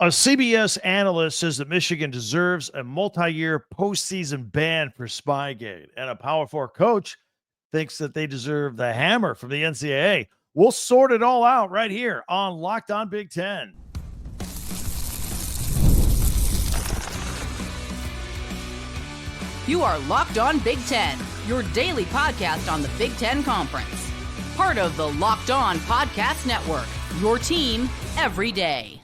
A CBS analyst says that Michigan deserves a multi-year postseason ban for Spygate, and a Power Four coach thinks that they deserve the hammer from the NCAA. We'll sort it all out right here on Locked On Big Ten. You are Locked On Big Ten, your daily podcast on the Big Ten Conference. Part of the Locked On Podcast Network, your team every day.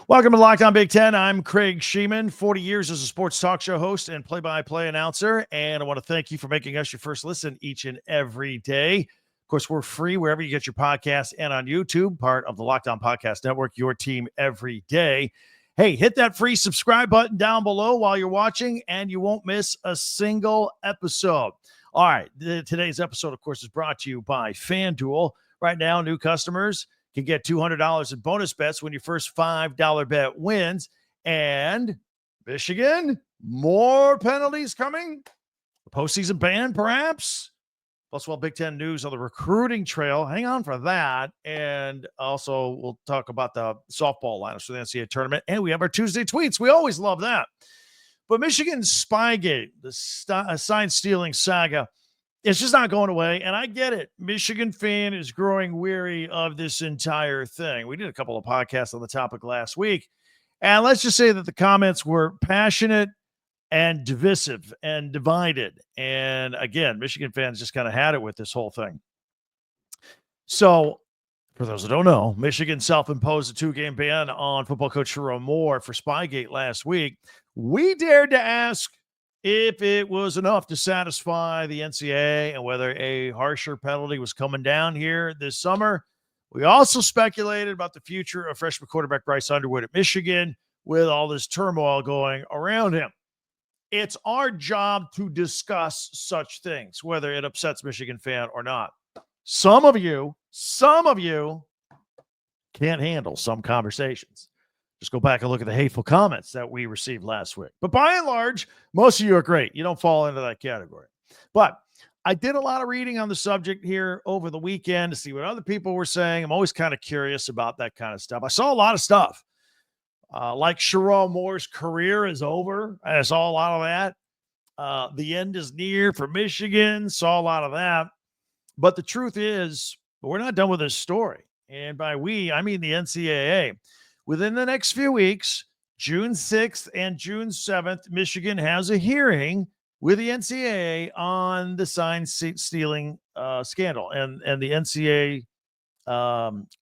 Welcome to Locked On Big Ten. I'm Craig Sheeman, 40 years as a sports talk show host and play-by-play announcer, and I want to thank you for making us your first listen each and every day. Of course, we're free wherever you get your podcasts and on YouTube, part of the Locked On Podcast Network, your team every day. Hey, hit that free subscribe button down below while you're watching, and you won't miss a single episode. All right, today's episode, of course, is brought to you by FanDuel. Right now, new customers can get $200 in bonus bets when your first $5 bet wins. And Michigan, more penalties coming. A postseason ban, perhaps. Plus, Big Ten news on the recruiting trail. Hang on for that. And also, we'll talk about the softball lineups for the NCAA tournament. And we have our Tuesday tweets. We always love that. But Michigan's Spygate, the sign-stealing saga, it's just not going away. And I get it. Michigan fan is growing weary of this entire thing. We did a couple of podcasts on the topic last week. And let's just say that the comments were passionate and divisive and divided. And again, Michigan fans just kind of had it with this whole thing. So, for those who don't know, Michigan self-imposed a 2-game ban on football coach Sherrone Moore for Spygate last week. We dared to ask if it was enough to satisfy the NCAA and whether a harsher penalty was coming down here this summer. We also speculated about the future of freshman quarterback Bryce Underwood at Michigan with all this turmoil going around him. It's our job to discuss such things, whether it upsets Michigan fan or not. Some of you can't handle some conversations. Just go back and look at the hateful comments that we received last week. But by and large, most of you are great. You don't fall into that category. But I did a lot of reading on the subject here over the weekend to see what other people were saying. I'm always kind of curious about that kind of stuff. I saw a lot of stuff. Like Sherrone Moore's career is over. I saw a lot of that. The end is near for Michigan. Saw a lot of that. But the truth is, we're not done with this story. And by we, I mean the NCAA. Within the next few weeks, June 6th and June 7th, Michigan has a hearing with the NCAA on the sign stealing scandal. And the NCAA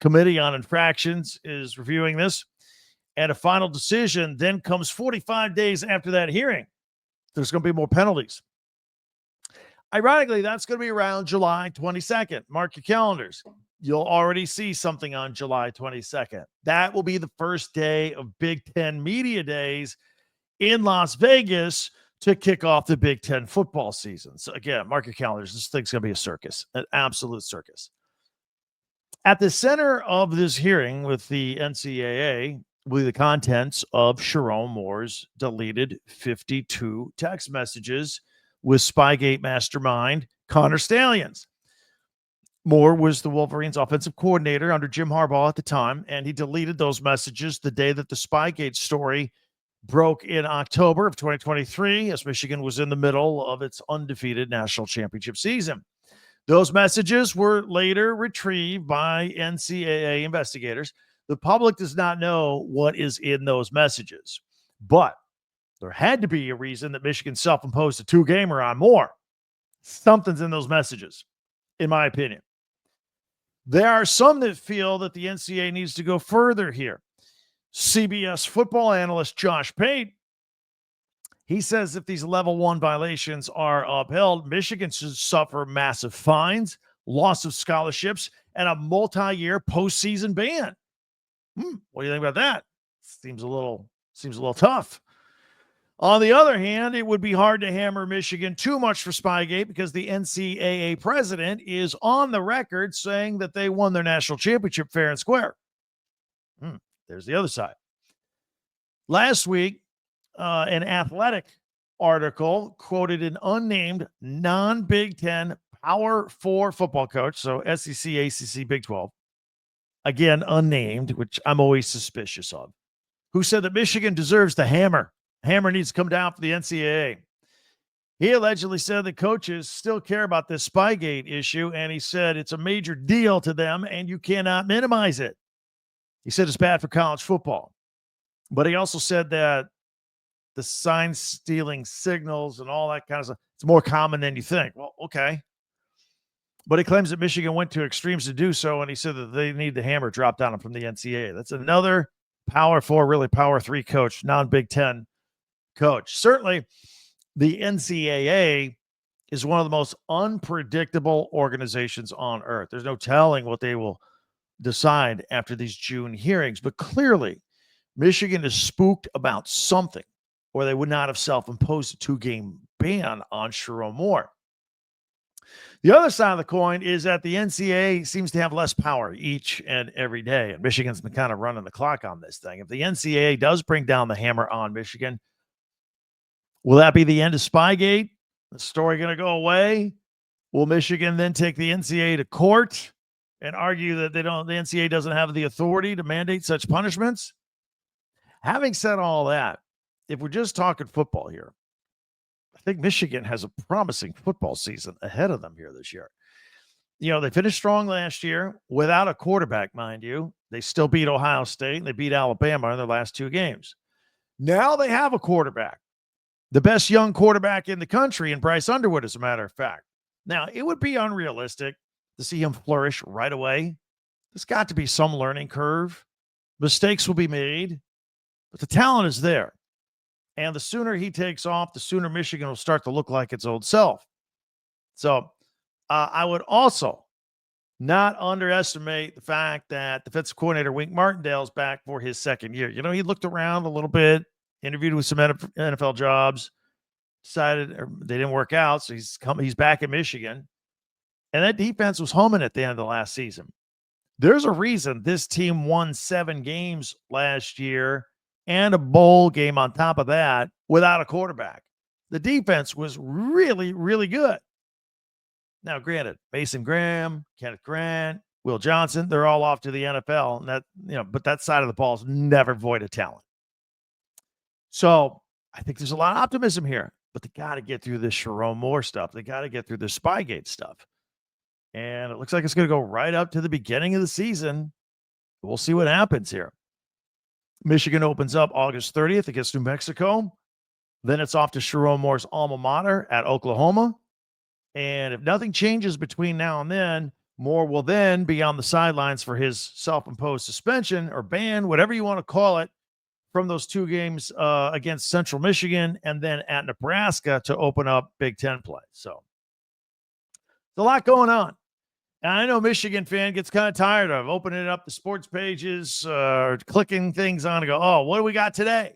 Committee on Infractions is reviewing this. And a final decision then comes 45 days after that hearing. There's going to be more penalties. Ironically, that's going to be around July 22nd. Mark your calendars. You'll already see something on July 22nd. That will be the first day of Big Ten Media Days in Las Vegas to kick off the Big Ten football season. So again, mark your calendars. This thing's going to be a circus, an absolute circus. At the center of this hearing with the NCAA will be the contents of Sherrone Moore's deleted 52 text messages with Spygate mastermind Connor Stalions. Moore was the Wolverines offensive coordinator under Jim Harbaugh at the time, and he deleted those messages the day that the Spygate story broke in October of 2023 as Michigan was in the middle of its undefeated national championship season. Those messages were later retrieved by NCAA investigators. The public does not know what is in those messages, but there had to be a reason that Michigan self-imposed a 2-gamer on Moore. Something's in those messages, in my opinion. There are some that feel that the NCAA needs to go further here. CBS football analyst Josh Pate, he says if these level 1 violations are upheld, Michigan should suffer massive fines, loss of scholarships, and a multi-year postseason ban. What do you think about that? Seems a little tough. On the other hand, it would be hard to hammer Michigan too much for Spygate because the NCAA president is on the record saying that they won their national championship fair and square. There's the other side. Last week, an Athletic article quoted an unnamed non-Big Ten Power 4 football coach, so SEC, ACC, Big 12, again unnamed, which I'm always suspicious of, who said that Michigan deserves the hammer. Hammer needs to come down for the NCAA. He allegedly said that coaches still care about this Spygate issue, and he said it's a major deal to them, and you cannot minimize it. He said it's bad for college football. But he also said that the sign stealing signals and all that kind of stuff, it's more common than you think. Well, okay. But he claims that Michigan went to extremes to do so, and he said that they need the hammer dropped on them from the NCAA. That's another Power 4, really Power 3 coach, non-Big Ten coach. Certainly, the NCAA is one of the most unpredictable organizations on earth. There's no telling what they will decide after these June hearings, but clearly Michigan is spooked about something, or they would not have self-imposed a 2-game ban on Sherrone Moore. The other side of the coin is that the NCAA seems to have less power each and every day, and Michigan's been kind of running the clock on this thing. If the NCAA does bring down the hammer on Michigan, will that be the end of Spygate? The story going to go away? Will Michigan then take the NCAA to court and argue that the NCAA doesn't have the authority to mandate such punishments? Having said all that, if we're just talking football here, I think Michigan has a promising football season ahead of them here this year. You know, they finished strong last year without a quarterback, mind you. They still beat Ohio State and they beat Alabama in their last 2 games. Now they have a quarterback, the best young quarterback in the country, in Bryce Underwood, as a matter of fact. Now, it would be unrealistic to see him flourish right away. There's got to be some learning curve. Mistakes will be made, but the talent is there. And the sooner he takes off, the sooner Michigan will start to look like its old self. So I would also not underestimate the fact that defensive coordinator Wink Martindale is back for his second year. You know, he looked around a little bit, interviewed with some NFL jobs, decided they didn't work out, so he's back in Michigan. And that defense was humming at the end of the last season. There's a reason this team won 7 games last year and a bowl game on top of that without a quarterback. The defense was really, really good. Now, granted, Mason Graham, Kenneth Grant, Will Johnson, they're all off to the NFL. And that, but that side of the ball is never void of talent. So I think there's a lot of optimism here, but they got to get through this Sherrone Moore stuff. They got to get through the Spygate stuff. And it looks like it's going to go right up to the beginning of the season. We'll see what happens here. Michigan opens up August 30th against New Mexico. Then it's off to Sherrone Moore's alma mater at Oklahoma. And if nothing changes between now and then, Moore will then be on the sidelines for his self-imposed suspension or ban, whatever you want to call it, from those 2 games against Central Michigan and then at Nebraska to open up Big Ten play. So there's a lot going on. And I know Michigan fan gets kind of tired of opening up the sports pages, clicking things on and go, oh, what do we got today?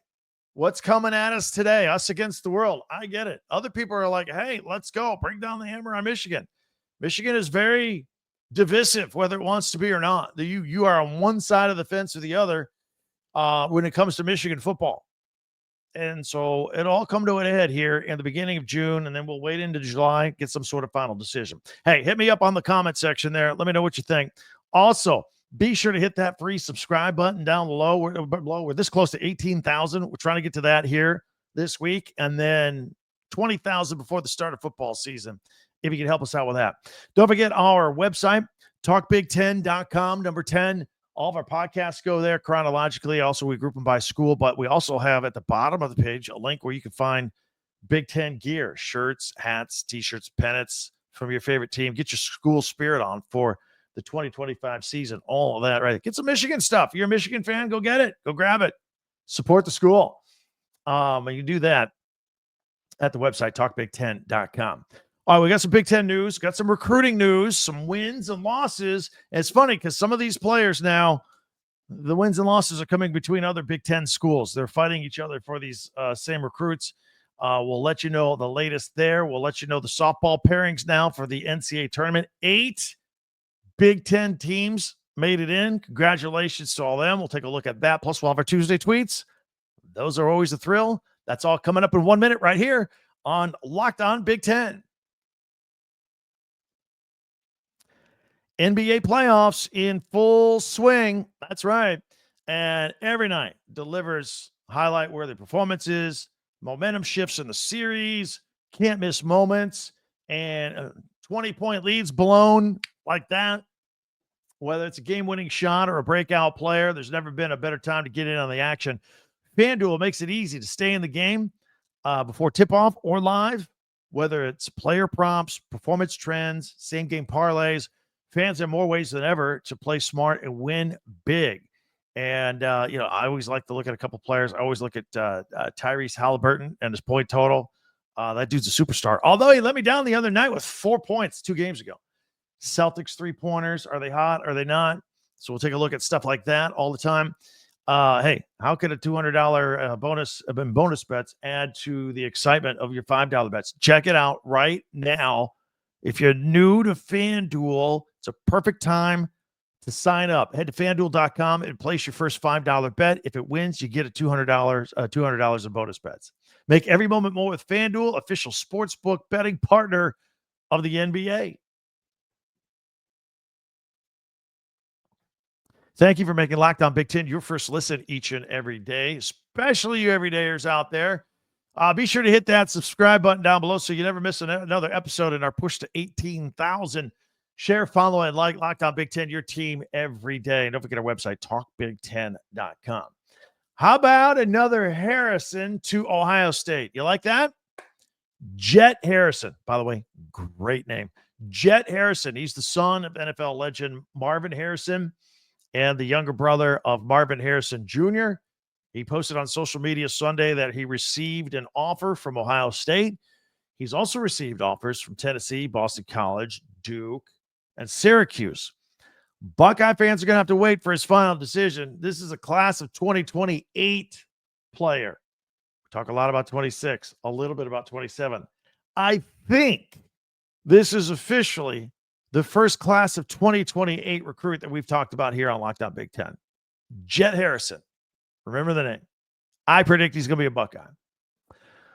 What's coming at us today? Us against the world. I get it. Other people are like, hey, let's go. Bring down the hammer on Michigan. Michigan is very divisive, whether it wants to be or not. You are on one side of the fence or the other when it comes to Michigan football. And so it'll all come to an head here in the beginning of June, and then we'll wait into July, get some sort of final decision. Hey, hit me up on the comment section there. Let me know what you think. Also, be sure to hit that free subscribe button down below. We're this close to 18,000. We're trying to get to that here this week, and then 20,000 before the start of football season, if you can help us out with that. Don't forget our website, talkbig10.com, number 10. All of our podcasts go there chronologically. Also, we group them by school, but we also have at the bottom of the page a link where you can find Big Ten gear, shirts, hats, T-shirts, pennants from your favorite team. Get your school spirit on for the 2025 season, all of that, right? Get some Michigan stuff. If you're a Michigan fan, go get it. Go grab it. Support the school. And you can do that at the website, talkbig10.com. All right, we got some Big Ten news, got some recruiting news, some wins and losses. And it's funny because some of these players now, the wins and losses are coming between other Big Ten schools. They're fighting each other for these same recruits. We'll let you know the latest there. We'll let you know the softball pairings now for the NCAA tournament. 8 Big Ten teams made it in. Congratulations to all them. We'll take a look at that. Plus, we'll have our Tuesday tweets. Those are always a thrill. That's all coming up in 1 minute right here on Locked On Big Ten. NBA playoffs in full swing. That's right. And every night delivers highlight-worthy performances, momentum shifts in the series, can't miss moments, and 20-point leads blown like that. Whether it's a game-winning shot or a breakout player, there's never been a better time to get in on the action. FanDuel makes it easy to stay in the game before tip-off or live, whether it's player props, performance trends, same-game parlays. Fans have more ways than ever to play smart and win big. And, I always like to look at a couple players. I always look at Tyrese Halliburton and his point total. That dude's a superstar. Although he let me down the other night with 4 points 2 games ago. Celtics three-pointers, are they hot? Are they not? So we'll take a look at stuff like that all the time. Hey, how could a $200 bonus bets add to the excitement of your $5 bets? Check it out right now. If you're new to FanDuel, it's a perfect time to sign up. Head to FanDuel.com and place your first $5 bet. If it wins, you get a $200 in bonus bets. Make every moment more with FanDuel, official sportsbook betting partner of the NBA. Thank you for making Locked On Big Ten your first listen each and every day, especially you everydayers out there. Be sure to hit that subscribe button down below so you never miss another episode in our push to 18,000. Share, follow, and like Locked On Big Ten, your team every day. And don't forget our website, talkbig10.com. How about another Harrison to Ohio State? You like that? Jet Harrison, by the way, great name. Jet Harrison. He's the son of NFL legend Marvin Harrison and the younger brother of Marvin Harrison Jr. He posted on social media Sunday that he received an offer from Ohio State. He's also received offers from Tennessee, Boston College, Duke, and Syracuse. Buckeye fans are going to have to wait for his final decision. This is a class of 2028 player. We talk a lot about 26, a little bit about 27. I think this is officially the first class of 2028 recruit that we've talked about here on Locked On Big Ten. Jet Harrison. Remember the name. I predict he's going to be a Buckeye.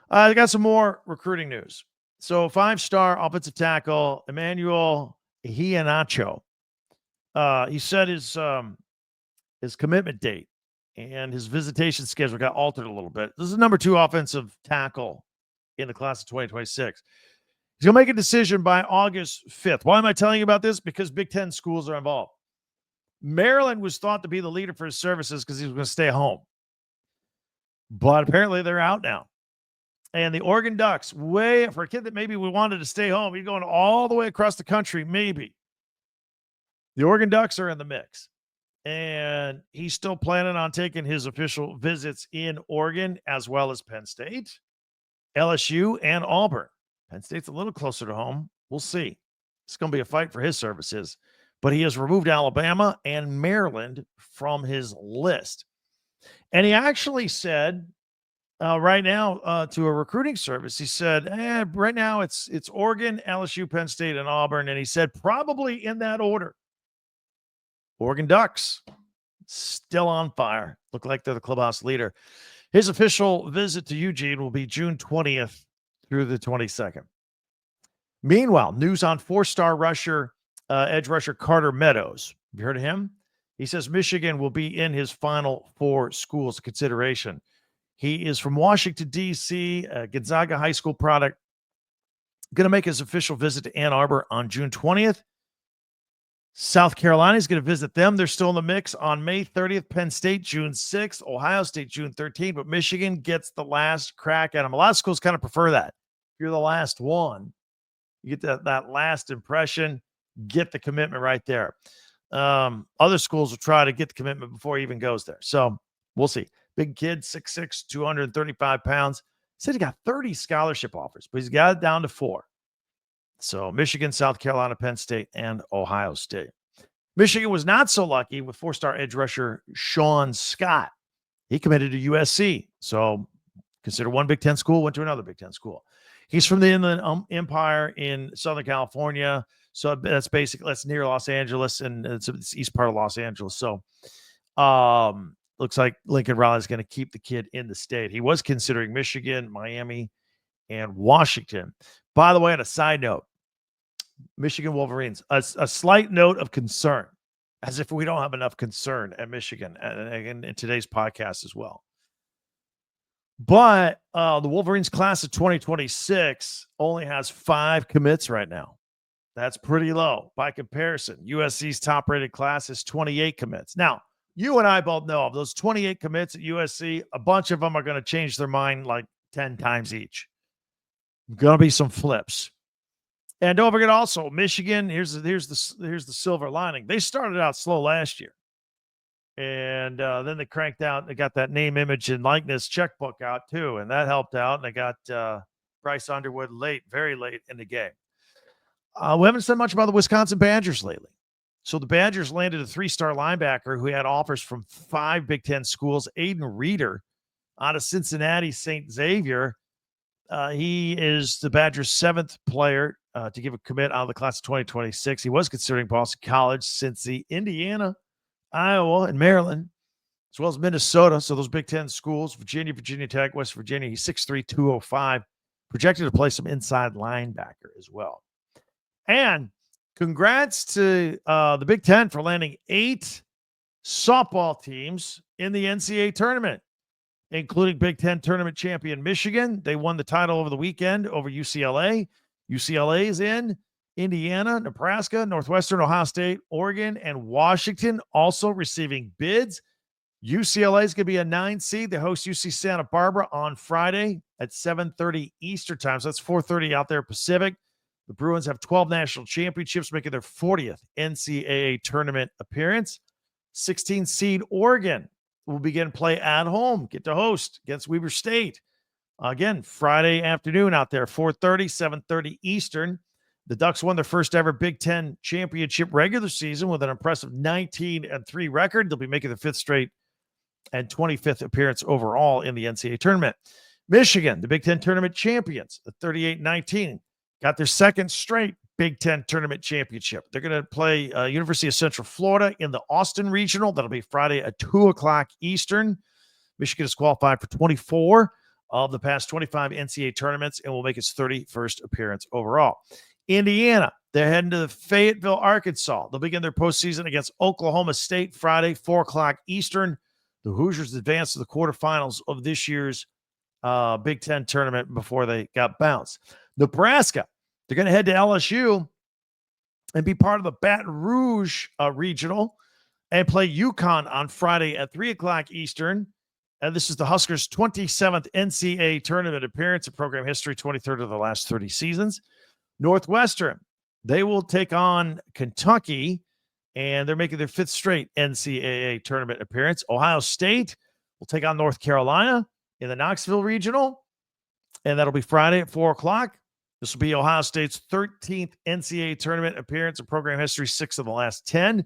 I got some more recruiting news. So 5-star offensive tackle, Emmanuel Iheanacho. He said his commitment date and his visitation schedule got altered a little bit. This is the number 2 offensive tackle in the class of 2026. He's going to make a decision by August 5th. Why am I telling you about this? Because Big Ten schools are involved. Maryland was thought to be the leader for his services because he was going to stay home. But apparently they're out now. And the Oregon Ducks, for a kid that maybe we wanted to stay home, he's going all the way across the country, maybe. The Oregon Ducks are in the mix. And he's still planning on taking his official visits in Oregon as well as Penn State, LSU, and Auburn. Penn State's a little closer to home. We'll see. It's going to be a fight for his services. But he has removed Alabama and Maryland from his list. And he actually said right now to a recruiting service, he said, right now it's Oregon, LSU, Penn State, and Auburn. And he said probably in that order. Oregon Ducks still on fire. Look like they're the clubhouse leader. His official visit to Eugene will be June 20th through the 22nd. Meanwhile, news on 4-star edge rusher Carter Meadows. Have you heard of him? He says Michigan will be in his final 4 schools of consideration. He is from Washington, D.C., Gonzaga High School product. Going to make his official visit to Ann Arbor on June 20th. South Carolina is going to visit them. They're still in the mix on May 30th. Penn State, June 6th. Ohio State, June 13th. But Michigan gets the last crack at them. A lot of schools kind of prefer that. If you're the last one, you get that last impression, get the commitment right there. Other schools will try to get the commitment before he even goes there. So we'll see. Big kid, 6'6", 235 pounds. Said he got 30 scholarship offers, but he's got it down to 4. So Michigan, South Carolina, Penn State, and Ohio State. Michigan was not so lucky with 4-star edge rusher Sean Scott. He committed to USC. So consider one Big Ten school, went to another Big Ten school. He's from the Inland Empire in Southern California. So that's near Los Angeles, and it's the east part of Los Angeles. So looks like Lincoln Riley is going to keep the kid in the state. He was considering Michigan, Miami, and Washington. By the way, on a side note, Michigan Wolverines. A slight note of concern, as if we don't have enough concern at Michigan and in today's podcast as well. But the Wolverines class of 2026 only has 5 commits right now. That's pretty low. By comparison, USC's top-rated class is 28 commits. Now, you and I both know of those 28 commits at USC, a bunch of them are going to change their mind like 10 times each. Going to be some flips. And don't forget also, Michigan, here's the silver lining. They started out slow last year. And then they cranked out. They got that name, image, and likeness checkbook out too, and that helped out. And they got Bryce Underwood very late in the game. We haven't said much about the Wisconsin Badgers lately. So the Badgers landed a 3-star linebacker who had offers from 5 Big Ten schools. Aiden Reeder out of Cincinnati St. Xavier. He is the Badgers' 7th player to give a commit out of the class of 2026. He was considering Boston College, Cincy, Indiana, Iowa, and Maryland, as well as Minnesota. So those Big Ten schools, Virginia, Virginia Tech, West Virginia. He's 6'3", 205, projected to play some inside linebacker as well. And congrats to the Big Ten for landing 8 softball teams in the NCAA tournament, including Big Ten tournament champion Michigan. They won the title over the weekend over UCLA. UCLA is in. Indiana, Nebraska, Northwestern, Ohio State, Oregon, and Washington also receiving bids. UCLA is going to be a 9 seed. They host UC Santa Barbara on Friday at 7:30 Eastern time. So that's 4:30 out there Pacific. The Bruins have 12 national championships, making their 40th NCAA tournament appearance. 16 seed Oregon will begin play at home, get to host against Weber State. Again, Friday afternoon out there, 4:30, 7:30 Eastern. The Ducks won their first ever Big Ten championship regular season with an impressive 19-3 record. They'll be making their 5th straight and 25th appearance overall in the NCAA tournament. Michigan, the Big Ten tournament champions, at 38-19, got their 2nd straight Big Ten tournament championship. They're going to play University of Central Florida in the Austin Regional. That'll be Friday at 2 o'clock Eastern. Michigan has qualified for 24 of the past 25 NCAA tournaments and will make its 31st appearance overall. Indiana, they're heading to Fayetteville, Arkansas. They'll begin their postseason against Oklahoma State Friday, 4 o'clock Eastern. The Hoosiers advanced to the quarterfinals of this year's Big Ten tournament before they got bounced. Nebraska, they're going to head to LSU and be part of the Baton Rouge Regional and play UConn on Friday at 3 o'clock Eastern. And this is the Huskers' 27th NCAA tournament appearance in program history, 23rd of the last 30 seasons. Northwestern, they will take on Kentucky, and they're making their 5th straight NCAA tournament appearance. Ohio State will take on North Carolina in the Knoxville Regional, and that'll be Friday at 4 o'clock. This will be Ohio State's 13th NCAA tournament appearance in program history, 6 of the last 10.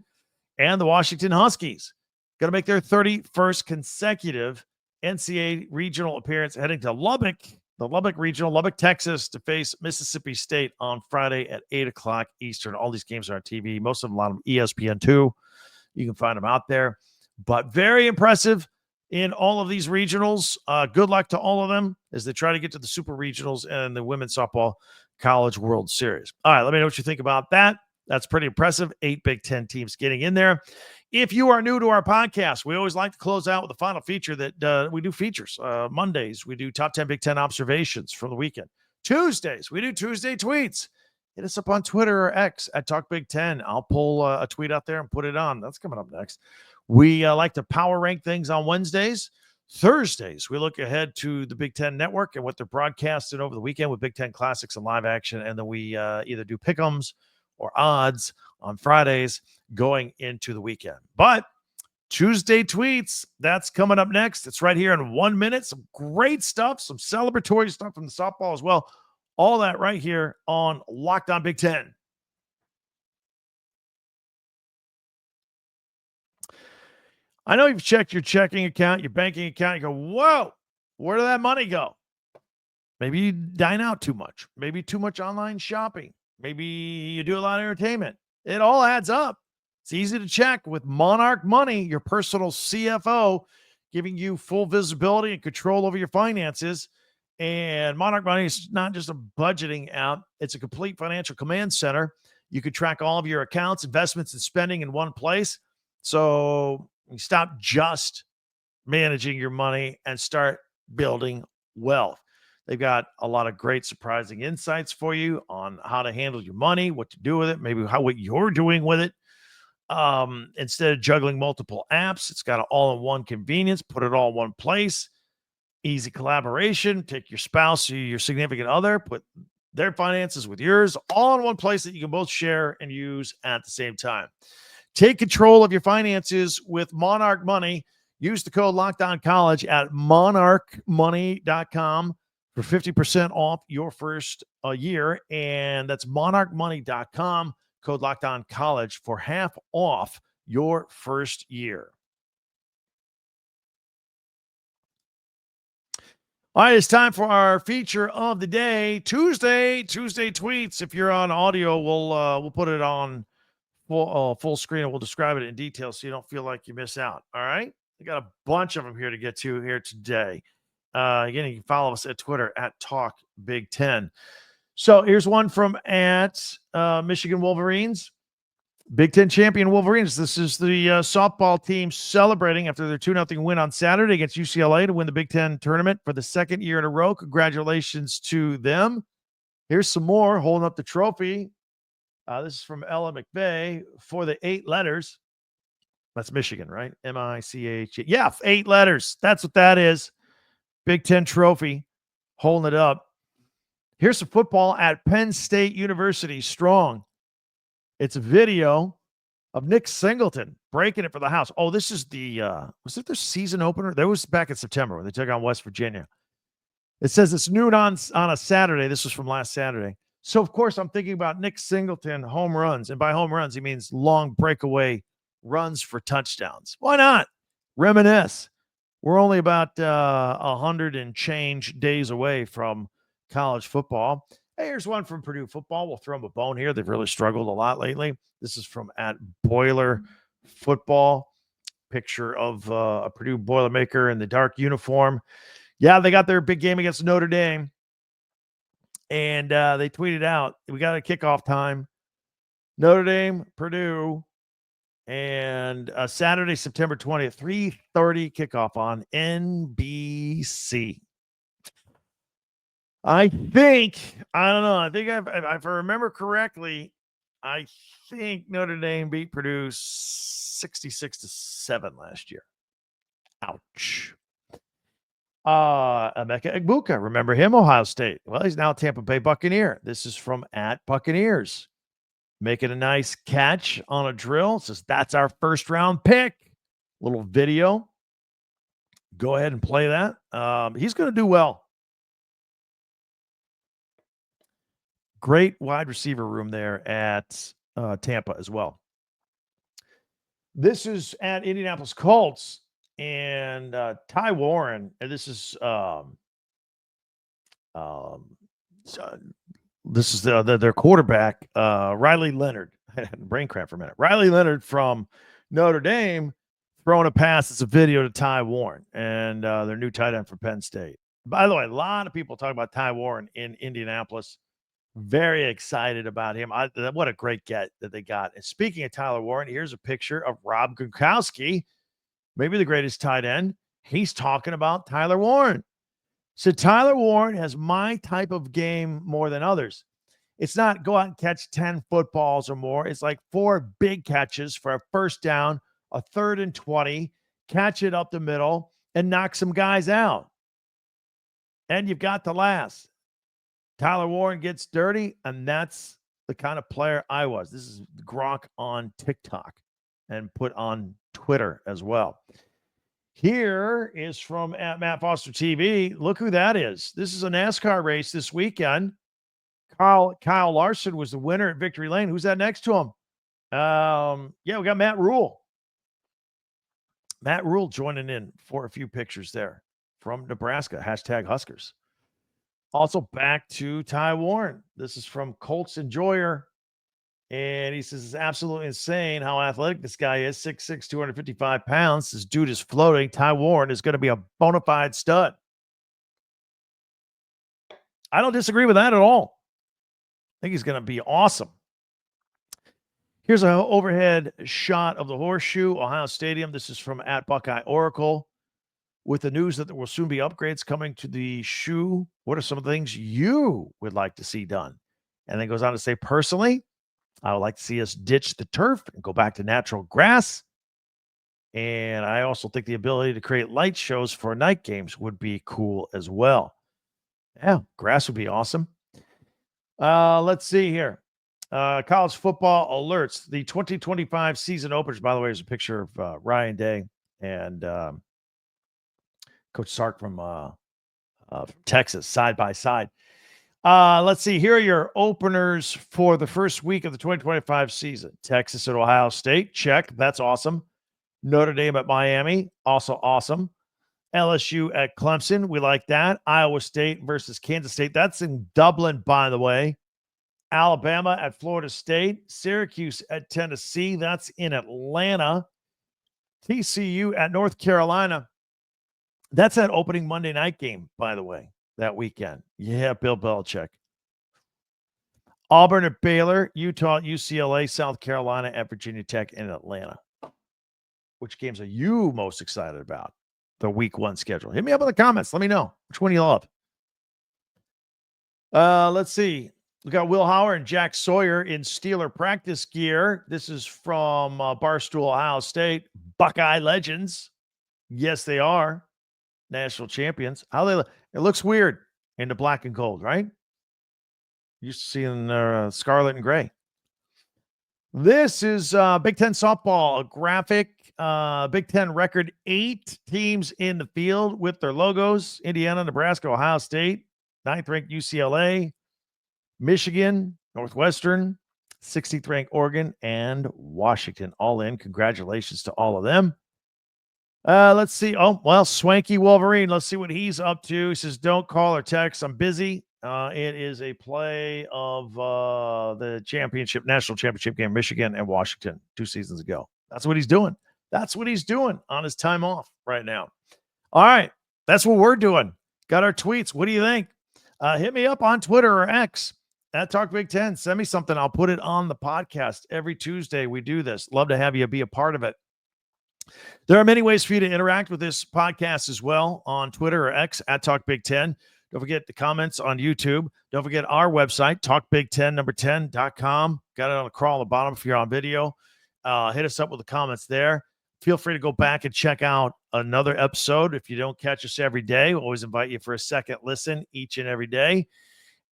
And the Washington Huskies going to make their 31st consecutive NCAA regional appearance, heading to Lubbock, the Lubbock Regional, Lubbock, Texas, to face Mississippi State on Friday at 8 o'clock Eastern. All these games are on TV. Most of them, a lot of them, ESPN2. You can find them out there. But very impressive in all of these regionals. Good luck to all of them as they try to get to the Super Regionals and the Women's Softball College World Series. All right, let me know what you think about that. That's pretty impressive. 8 Big Ten teams getting in there. If you are new to our podcast, we always like to close out with the final feature that we do features. Mondays, we do top 10 Big Ten observations from the weekend. Tuesdays, we do Tuesday tweets. Hit us up on Twitter or X at Talk Big Ten. I'll pull a tweet out there and put it on. That's coming up next. We like to power rank things on Wednesdays. Thursdays, we look ahead to the Big Ten Network and what they're broadcasting over the weekend with Big Ten Classics and live action. And then we either do pick'ems or odds on Fridays going into the weekend. But Tuesday tweets, that's coming up next. It's right here in 1 minute. Some great stuff, some celebratory stuff from the softball as well. All that right here on Locked On Big Ten. I know you've checked your checking account, your banking account. You go, whoa, where did that money go? Maybe you dine out too much. Maybe too much online shopping. Maybe you do a lot of entertainment. It all adds up. It's easy to check with Monarch Money, your personal CFO, giving you full visibility and control over your finances. And Monarch Money is not just a budgeting app. It's a complete financial command center You could track all of your accounts, investments, and spending in one place. So you stop just managing your money and start building wealth. They've got a lot of great surprising insights for you on how to handle your money, what to do with it, maybe what you're doing with it. Instead of juggling multiple apps, it's got an all-in-one convenience. Put it all in one place. Easy collaboration. Take your spouse or your significant other, put their finances with yours, all in one place that you can both share and use at the same time. Take control of your finances with Monarch Money. Use the code LOCKEDONCollege at monarchmoney.com for 50% off your first year. And that's monarchmoney.com, code LOCKEDONCollege for half off your first year. All right, it's time for our feature of the day, Tuesday tweets. If you're on audio, we'll put it on full screen and we'll describe it in detail so you don't feel like you miss out. All right, we got a bunch of them here to get to here today. Again, you can follow us at Twitter at Talk Big Ten. So here's one from at Michigan Wolverines. Big Ten champion Wolverines. This is the softball team celebrating after their 2-0 win on Saturday against UCLA to win the Big Ten tournament for the second year in a row. Congratulations to them. Here's some more holding up the trophy. This is from Ella McVeigh for the 8 letters. That's Michigan, right? M-I-C-H. Yeah, 8 letters. That's what that is. Big Ten trophy, holding it up. Here's some football at Penn State University. Strong. It's a video of Nick Singleton breaking it for the house. Oh, this is the, was it their season opener? That was back in September when they took on West Virginia. It says it's noon on a Saturday. This was from last Saturday. So, of course, I'm thinking about Nick Singleton home runs. And by home runs, he means long breakaway runs for touchdowns. Why not? Reminisce. We're only about 100 and change days away from college football. Hey, here's one from Purdue football. We'll throw them a bone here. They've really struggled a lot lately. This is from at Boiler Football. Picture of a Purdue Boilermaker in the dark uniform. Yeah, they got their big game against Notre Dame. And they tweeted out, we got a kickoff time. Notre Dame, Purdue, and Saturday, September 20th, 3:30 kickoff on NBC. I think, I don't know. I think if I remember correctly, I think Notre Dame beat Purdue 66-7 last year. Ouch. Emeka Egbuka, remember him? Ohio State. Well, he's now a Tampa Bay Buccaneer. This is from at Buccaneers. Making a nice catch on a drill. It says, that's our first round pick. Little video. Go ahead and play that. He's going to do well. Great wide receiver room there at Tampa as well. This is at Indianapolis Colts and Ty Warren. And this is their quarterback, Riley Leonard. I had a brain cramp for a minute. Riley Leonard from Notre Dame throwing a pass. It's a video to Ty Warren and their new tight end for Penn State. By the way, a lot of people talk about Ty Warren in Indianapolis. Very excited about him. What a great get that they got. And speaking of Tyler Warren, here's a picture of Rob Gronkowski, maybe the greatest tight end. He's talking about Tyler Warren. So Tyler Warren has my type of game more than others. It's not go out and catch 10 footballs or more. It's like 4 big catches for a first down, a 3rd and 20, catch it up the middle, and knock some guys out. And you've got the last. Tyler Warren gets dirty, and that's the kind of player I was. This is Gronk on TikTok and put on Twitter as well. Here is from at Matt Foster TV. Look who that is. This is a NASCAR race this weekend. Kyle Larson was the winner at Victory Lane. Who's that next to him? Yeah, we got Matt Rule. Matt Rule joining in for a few pictures there from Nebraska. #Huskers. Also back to Ty Warren. This is from Colts Enjoyer. And he says, it's absolutely insane how athletic this guy is. 6'6", 255 pounds. This dude is floating. Ty Warren is going to be a bona fide stud. I don't disagree with that at all. I think he's going to be awesome. Here's an overhead shot of the Horseshoe, Ohio Stadium. This is from at Buckeye Oracle. With the news that there will soon be upgrades coming to the shoe, what are some of the things you would like to see done? And then goes on to say, personally, I would like to see us ditch the turf and go back to natural grass. And I also think the ability to create light shows for night games would be cool as well. Yeah, grass would be awesome. Let's see here. College football alerts. The 2025 season openers, by the way, is a picture of Ryan Day and Coach Sark from Texas, side by side. Let's see. Here are your openers for the first week of the 2025 season. Texas at Ohio State. Check. That's awesome. Notre Dame at Miami. Also awesome. LSU at Clemson. We like that. Iowa State versus Kansas State. That's in Dublin, by the way. Alabama at Florida State. Syracuse at Tennessee. That's in Atlanta. TCU at North Carolina. That's that opening Monday night game, by the way, that weekend. Yeah, Bill Belichick. Auburn at Baylor. Utah at UCLA. South Carolina at Virginia Tech and Atlanta. Which games are you most excited about? The week one schedule. Hit me up in the comments. Let me know which one you love. Let's see. We got Will Howard and Jack Sawyer in Steeler practice gear. This is from Barstool, Ohio State. Buckeye legends. Yes, they are. National champions. It looks weird in the black and gold, right? Used to seeing scarlet and gray. This is Big Ten softball, a graphic. Big Ten record 8 teams in the field with their logos. Indiana, Nebraska, Ohio State, 9th ranked UCLA, Michigan, Northwestern, 16th ranked Oregon, and Washington. All in. Congratulations to all of them. Let's see. Oh, well, Swanky Wolverine. Let's see what he's up to. He says, don't call or text. I'm busy. It is a play of the national championship game, Michigan and Washington 2 seasons ago. That's what he's doing. That's what he's doing on his time off right now. All right. That's what we're doing. Got our tweets. What do you think? Hit me up on Twitter or X at Talk Big Ten. Send me something. I'll put it on the podcast every Tuesday. We do this. Love to have you be a part of it. There are many ways for you to interact with this podcast as well on Twitter or X at Talk Big Ten. Don't forget the comments on YouTube. Don't forget our website, talkbig1010.com. Got it on the crawl on the bottom if you're on video. Hit us up with the comments there. Feel free to go back and check out another episode. If you don't catch us every day, we always invite you for a second listen each and every day.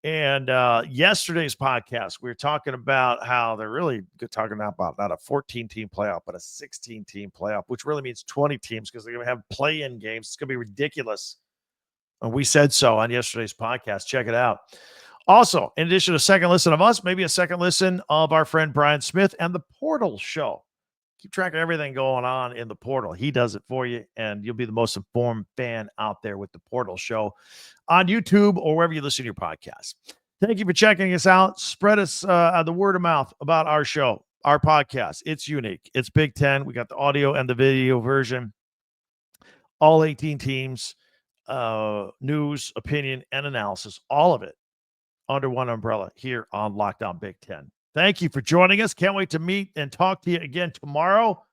And yesterday's podcast, we were talking about how they're really talking about not a 14-team playoff, but a 16-team playoff, which really means 20 teams because they're going to have play-in games. It's going to be ridiculous. And we said so on yesterday's podcast. Check it out. Also, in addition to a second listen of us, maybe a second listen of our friend Brian Smith and the Portal Show. Keep track of everything going on in the portal. He does it for you, and you'll be the most informed fan out there with the Portal Show on YouTube or wherever you listen to your podcast. Thank you for checking us out. Spread us the word of mouth about our show, our podcast. It's unique. It's Big Ten. We got the audio and the video version. All 18 teams, news, opinion, and analysis, all of it under one umbrella here on Locked On Big Ten. Thank you for joining us. Can't wait to meet and talk to you again tomorrow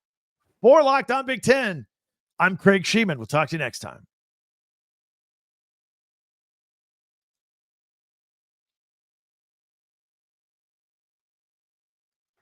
for Locked On Big Ten. I'm Craig Sheeman. We'll talk to you next time.